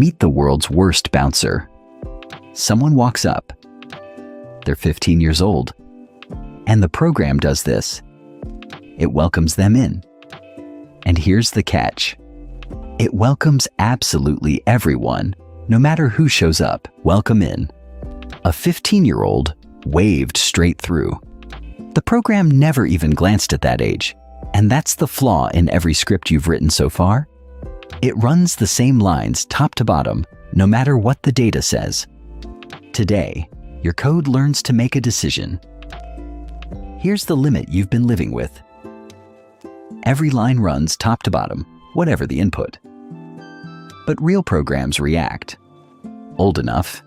Meet the world's worst bouncer. Someone walks up. They're 15 years old. And the program does this. It welcomes them in. And here's the catch. It welcomes absolutely everyone, no matter who shows up. Welcome in. A 15-year-old waved straight through. The program never even glanced at that age. And that's the flaw in every script you've written so far. It runs the same lines top to bottom, no matter what the data says. Today, your code learns to make a decision. Here's the limit you've been living with. Every line runs top to bottom, whatever the input. But real programs react. Old enough?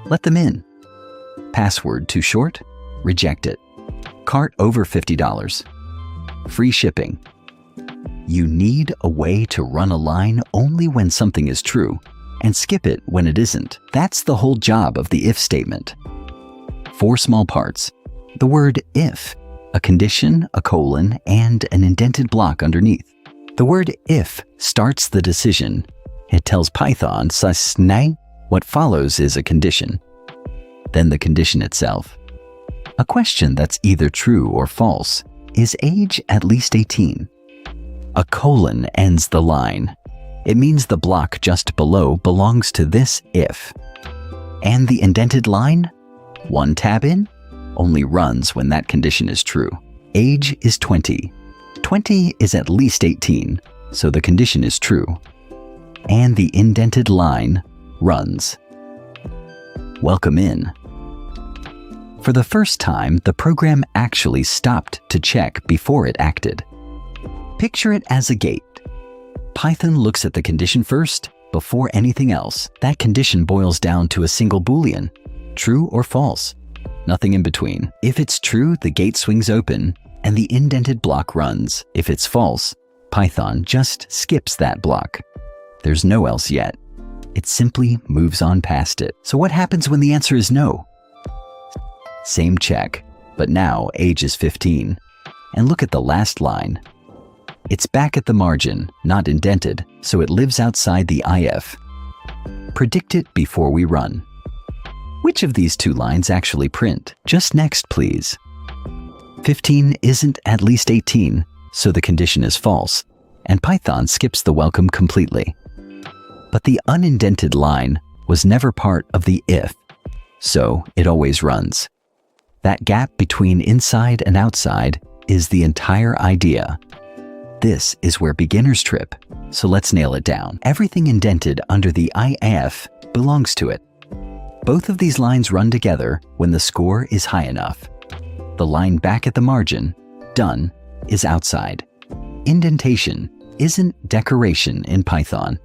Let them in. Password too short? Reject it. Cart over $50. Free shipping. You need a way to run a line only when something is true and skip it when it isn't. That's the whole job of the if statement. 4 small parts. The word if, a condition, a colon, and an indented block underneath. The word if starts the decision. It tells Python, what follows is a condition. Then the condition itself. A question that's either true or false. Is age at least 18? A colon ends the line. It means the block just below belongs to this if. And the indented line, 1 tab in, only runs when that condition is true. Age is 20. 20 is at least 18, so the condition is true. And the indented line runs. Welcome in. For the first time, the program actually stopped to check before it acted. Picture it as a gate. Python looks at the condition first, before anything else. That condition boils down to a single Boolean, true or false. Nothing in between. If it's true, the gate swings open and the indented block runs. If it's false, Python just skips that block. There's no else yet. It simply moves on past it. So what happens when the answer is no? Same check, but now age is 15. And look at the last line. It's back at the margin, not indented, so it lives outside the if. Predict it before we run. Which of these 2 lines actually print? Just next, please. 15 isn't at least 18, so the condition is false, and Python skips the welcome completely. But the unindented line was never part of the if, so it always runs. That gap between inside and outside is the entire idea. This is where beginners trip, so let's nail it down. Everything indented under the if belongs to it. Both of these lines run together when the score is high enough. The line back at the margin, done, is outside. Indentation isn't decoration in Python.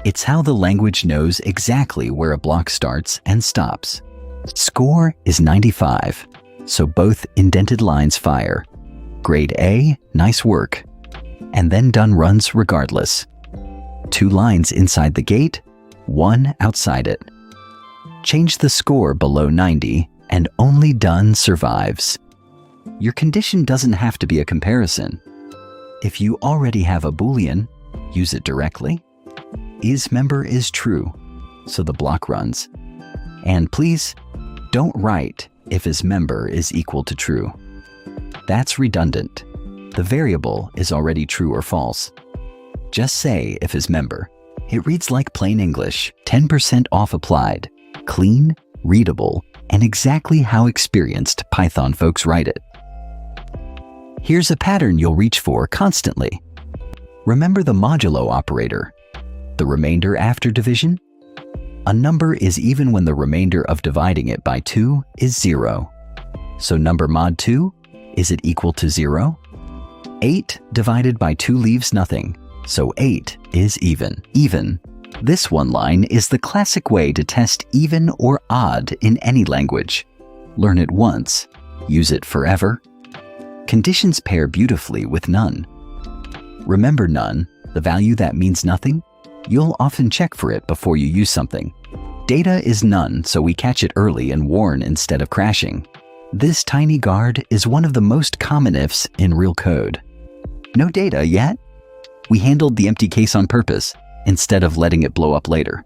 It's how the language knows exactly where a block starts and stops. Score is 95, so both indented lines fire. Grade A, nice work. And then done runs regardless. 2 lines inside the gate, 1 outside it. Change the score below 90 and only done survives. Your condition doesn't have to be a comparison. If you already have a Boolean, use it directly. IsMember is true, so the block runs. And please, don't write if IsMember is equal to true. That's redundant. The variable is already true or false. Just say if IsMember. It reads like plain English, 10% off applied, clean, readable, and exactly how experienced Python folks write it. Here's a pattern you'll reach for constantly. Remember the modulo operator, the remainder after division? A number is even when the remainder of dividing it by 2 is 0. So number mod 2, is it equal to 0? 8 divided by 2 leaves nothing, so 8 is even. Even. This one line is the classic way to test even or odd in any language. Learn it once, use it forever. Conditions pair beautifully with none. Remember none, the value that means nothing? You'll often check for it before you use something. Data is none, so we catch it early and warn instead of crashing. This tiny guard is one of the most common ifs in real code. No data yet? We handled the empty case on purpose. instead of letting it blow up later.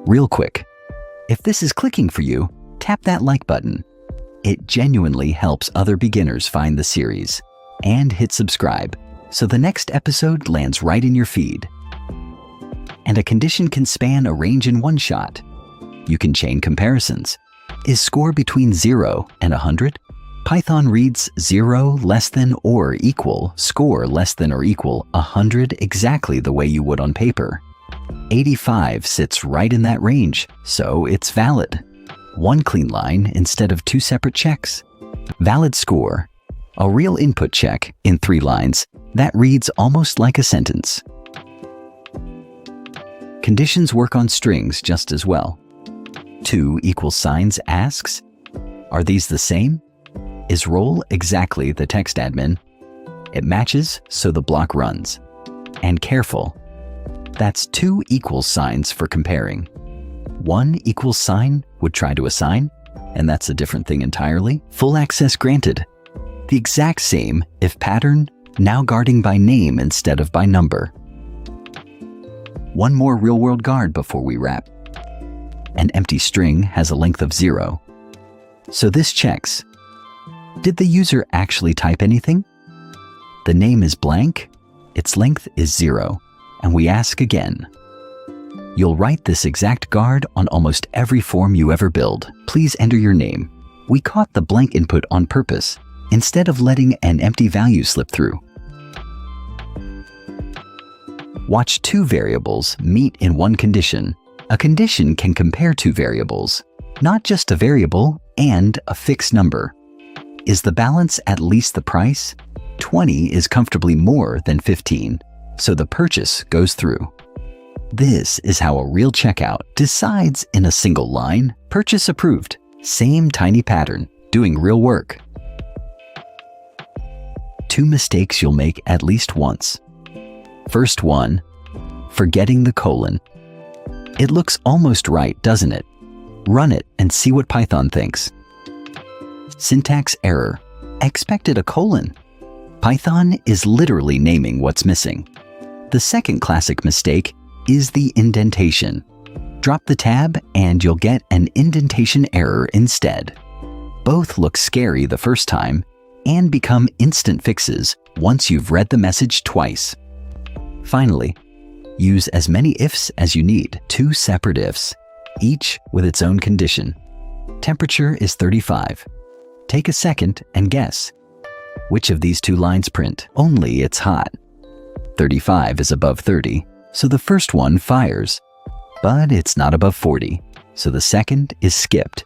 Real quick, if this is clicking for you, tap that like button. It genuinely helps other beginners find the series. And hit subscribe so the next episode lands right in your feed. And a condition can span a range in one shot. You can chain comparisons. Is score between 0 and 100? Python reads 0 less than or equal score less than or equal 100 exactly the way you would on paper. 85 sits right in that range, so it's valid. One clean line instead of 2 separate checks. Valid score, a real input check in 3 lines that reads almost like a sentence. Conditions work on strings just as well. 2 equal signs asks, are these the same? Is role exactly the text admin? It matches, so the block runs. And careful, that's 2 equal signs for comparing. 1 equals sign would try to assign, and that's a different thing entirely. Full access granted. The exact same if pattern, now guarding by name instead of by number. One more real-world guard before we wrap. An empty string has a length of 0. So this checks. Did the user actually type anything? The name is blank, its length is 0, and we ask again. You'll write this exact guard on almost every form you ever build. Please enter your name. We caught the blank input on purpose, instead of letting an empty value slip through. Watch 2 variables meet in one condition. A condition can compare 2 variables, not just a variable and a fixed number. Is the balance at least the price? 20 is comfortably more than 15, so the purchase goes through. This is how a real checkout decides in a single line, purchase approved, same tiny pattern, doing real work. 2 mistakes you'll make at least once. First one, forgetting the colon. It looks almost right, doesn't it? Run it and see what Python thinks. Syntax error. Expected a colon. Python is literally naming what's missing. The second classic mistake is the indentation. Drop the tab and you'll get an indentation error instead. Both look scary the first time and become instant fixes once you've read the message twice. Finally, use as many ifs as you need, 2 separate ifs, each with its own condition. Temperature is 35. Take a second and guess. Which of these 2 lines print? Only it's hot. 35 is above 30, so the first one fires. But it's not above 40, so the second is skipped.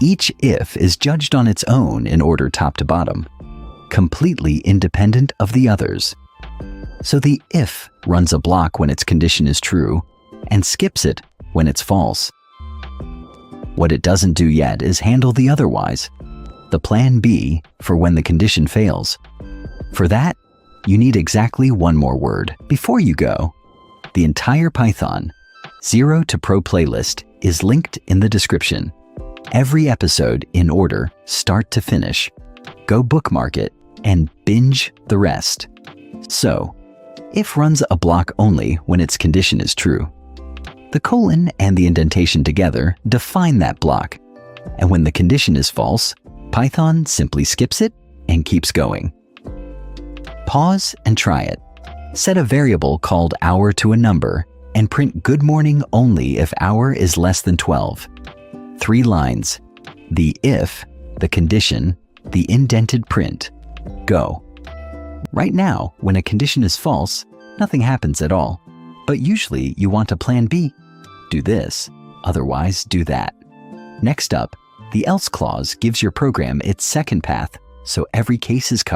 Each if is judged on its own in order top to bottom, completely independent of the others. So the if runs a block when its condition is true and skips it when it's false. What it doesn't do yet is handle the otherwise, the plan B for when the condition fails. For that, you need exactly one more word. Before you go, the entire Python 0 to Pro playlist is linked in the description. Every episode in order, start to finish. Go bookmark it and binge the rest. So, if runs a block only when its condition is true. The colon and the indentation together define that block, and when the condition is false, Python simply skips it and keeps going. Pause and try it. Set a variable called hour to a number and print good morning only if hour is less than 12. 3 lines. The if, the condition, the indented print. Go. Right now, when a condition is false, nothing happens at all. But usually you want a plan B. Do this, otherwise do that. Next up, the else clause gives your program its second path, so every case is covered.